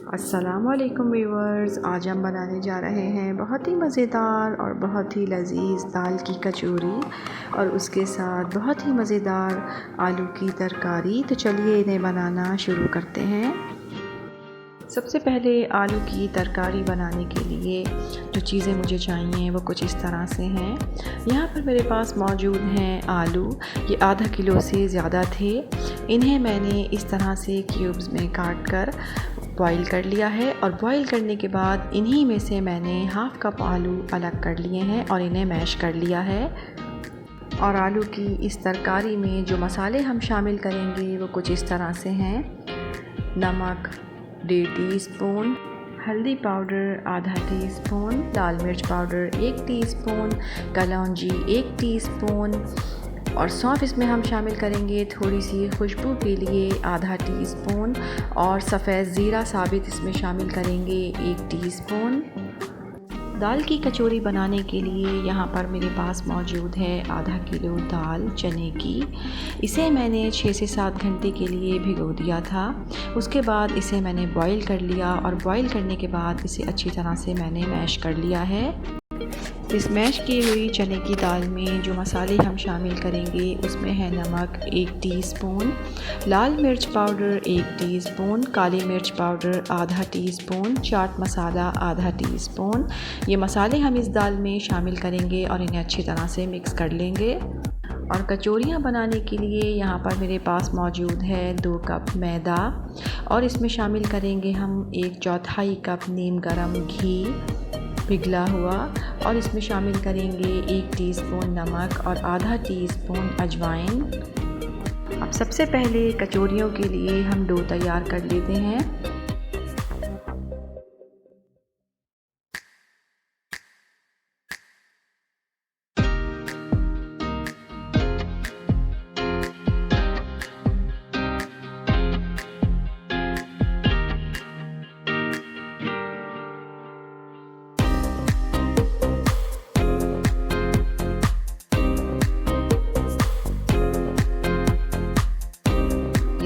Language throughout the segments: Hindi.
अस्सलामुअलैकुम व्यूअर्स, आज हम बनाने जा रहे हैं बहुत ही मज़ेदार और बहुत ही लजीज दाल की कचौरी और उसके साथ बहुत ही मज़ेदार आलू की तरकारी। तो चलिए इन्हें बनाना शुरू करते हैं। सबसे पहले आलू की तरकारी बनाने के लिए जो चीज़ें मुझे चाहिए वो कुछ इस तरह से हैं। यहाँ पर मेरे पास मौजूद हैं आलू, ये आधा किलो से ज़्यादा थे। इन्हें मैंने इस तरह से क्यूब्स में काट कर बॉईल कर लिया है और बॉईल करने के बाद इन्हीं में से मैंने हाफ़ कप आलू अलग कर लिए हैं और इन्हें मैश कर लिया है। और आलू की इस तरकारी में जो मसाले हम शामिल करेंगे वो कुछ इस तरह से हैं। नमक 1.5 टीस्पून, हल्दी पाउडर आधा टीस्पून, लाल मिर्च पाउडर 1 टीस्पून, कलौंजी 1 टीस्पून और सौंफ इसमें हम शामिल करेंगे थोड़ी सी खुशबू के लिए आधा टीस्पून और सफ़ेद ज़ीरा साबित इसमें शामिल करेंगे 1 टीस्पून। दाल की कचौरी बनाने के लिए यहाँ पर मेरे पास मौजूद है आधा किलो दाल चने की। इसे मैंने 6 से 7 घंटे के लिए भिगो दिया था। उसके बाद इसे मैंने बॉईल कर लिया और बॉईल करने के बाद इसे अच्छी तरह से मैंने मैश कर लिया है। इस मैश की हुई चने की दाल में जो मसाले हम शामिल करेंगे उसमें है नमक 1 टीस्पून, लाल मिर्च पाउडर 1 टीस्पून, काली मिर्च पाउडर आधा टीस्पून, चाट मसाला आधा टीस्पून। ये मसाले हम इस दाल में शामिल करेंगे और इन्हें अच्छी तरह से मिक्स कर लेंगे। और कचौरियाँ बनाने के लिए यहाँ पर मेरे पास मौजूद है 2 कप मैदा और इसमें शामिल करेंगे हम 1/4 कप नीम गर्म घी पिघला हुआ और इसमें शामिल करेंगे 1 टीस्पून नमक और आधा टीस्पून अजवाइन। अब सबसे पहले कचौरियों के लिए हम डो तैयार कर लेते हैं।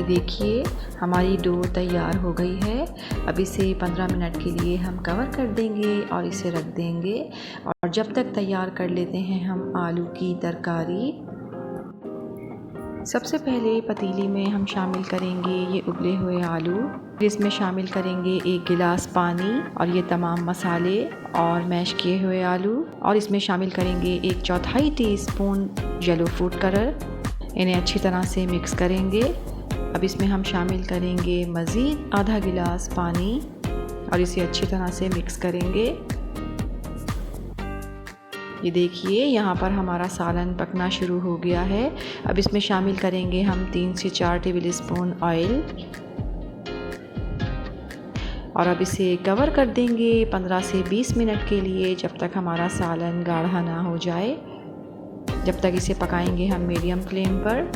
देखिए हमारी डो तैयार हो गई है। अब इसे 15 मिनट के लिए हम कवर कर देंगे और इसे रख देंगे और जब तक तैयार कर लेते हैं हम आलू की तरकारी। सबसे पहले पतीली में हम शामिल करेंगे ये उबले हुए आलू, इसमें शामिल करेंगे 1 गिलास पानी और ये तमाम मसाले और मैश किए हुए आलू और इसमें शामिल करेंगे 1/4 टीस्पून येलो फूड कलर। इन्हें अच्छी तरह से मिक्स करेंगे। अब इसमें हम शामिल करेंगे मज़ीद आधा गिलास पानी और इसे अच्छी तरह से मिक्स करेंगे। ये देखिए यहाँ पर हमारा सालन पकना शुरू हो गया है। अब इसमें शामिल करेंगे हम 3 से 4 टेबल स्पून ऑयल और अब इसे कवर कर देंगे 15 से 20 मिनट के लिए जब तक हमारा सालन गाढ़ा ना हो जाए। जब तक इसे पकाएंगे हम मीडियम फ्लेम पर।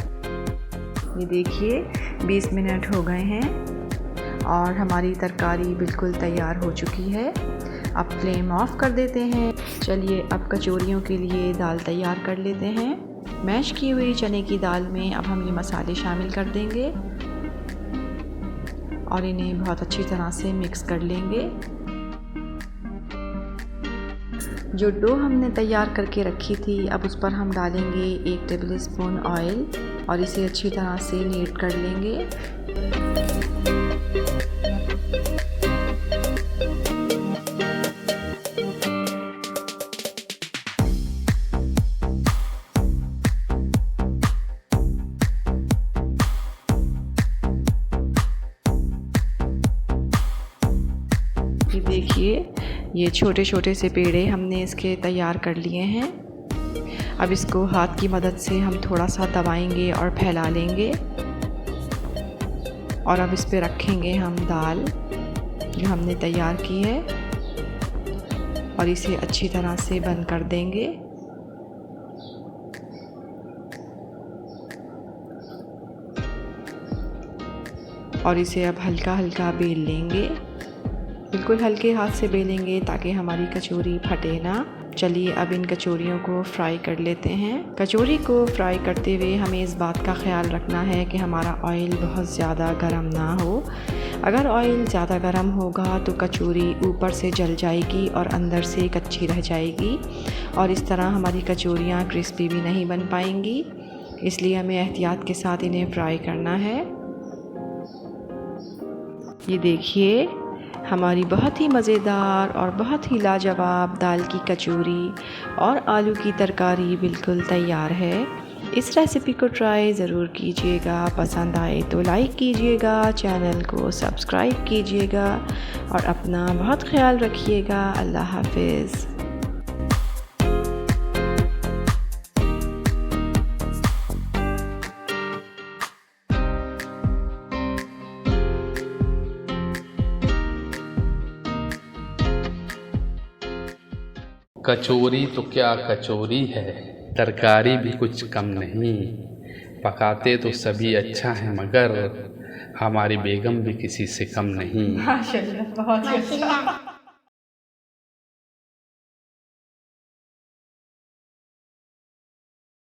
ये देखिए 20 मिनट हो गए हैं और हमारी तरकारी बिल्कुल तैयार हो चुकी है। अब फ्लेम ऑफ कर देते हैं। चलिए अब कचौरियों के लिए दाल तैयार कर लेते हैं। मैश की हुई चने की दाल में अब हम ये मसाले शामिल कर देंगे और इन्हें बहुत अच्छी तरह से मिक्स कर लेंगे। जो डो हमने तैयार करके रखी थी अब उस पर हम डालेंगे 1 टेबल स्पून ऑयल और इसे अच्छी तरह से नीट कर लेंगे। ये देखिए ये छोटे छोटे से पेड़े हमने इसके तैयार कर लिए हैं। अब इसको हाथ की मदद से हम थोड़ा सा दबाएंगे और फैला लेंगे और अब इस पे रखेंगे हम दाल जो हमने तैयार की है और इसे अच्छी तरह से बंद कर देंगे। और इसे अब हल्का हल्का बेल लेंगे, बिल्कुल हल्के हाथ से बेलेंगे ताकि हमारी कचौरी फटे ना। चलिए अब इन कचौरियों को फ्राई कर लेते हैं। कचौरी को फ्राई करते हुए हमें इस बात का ख्याल रखना है कि हमारा ऑयल बहुत ज़्यादा गर्म ना हो। अगर ऑयल ज़्यादा गर्म होगा तो कचौरी ऊपर से जल जाएगी और अंदर से कच्ची रह जाएगी और इस तरह हमारी कचौरियाँ क्रिस्पी भी नहीं बन पाएंगी। इसलिए हमें एहतियात के साथ इन्हें फ्राई करना है। ये देखिए, हमारी बहुत ही मज़ेदार और बहुत ही लाजवाब दाल की कचौरी और आलू की तरकारी बिल्कुल तैयार है। इस रेसिपी को ट्राई ज़रूर कीजिएगा। पसंद आए तो लाइक कीजिएगा, चैनल को सब्सक्राइब कीजिएगा और अपना बहुत ख्याल रखिएगा। अल्लाह हाफ़िज़। कचौरी तो क्या कचौरी है, तरकारी भी कुछ कम नहीं। पकाते तो सभी अच्छा है मगर हमारी बेगम भी किसी से कम नहीं। माशाल्लाह, बहुत अच्छा।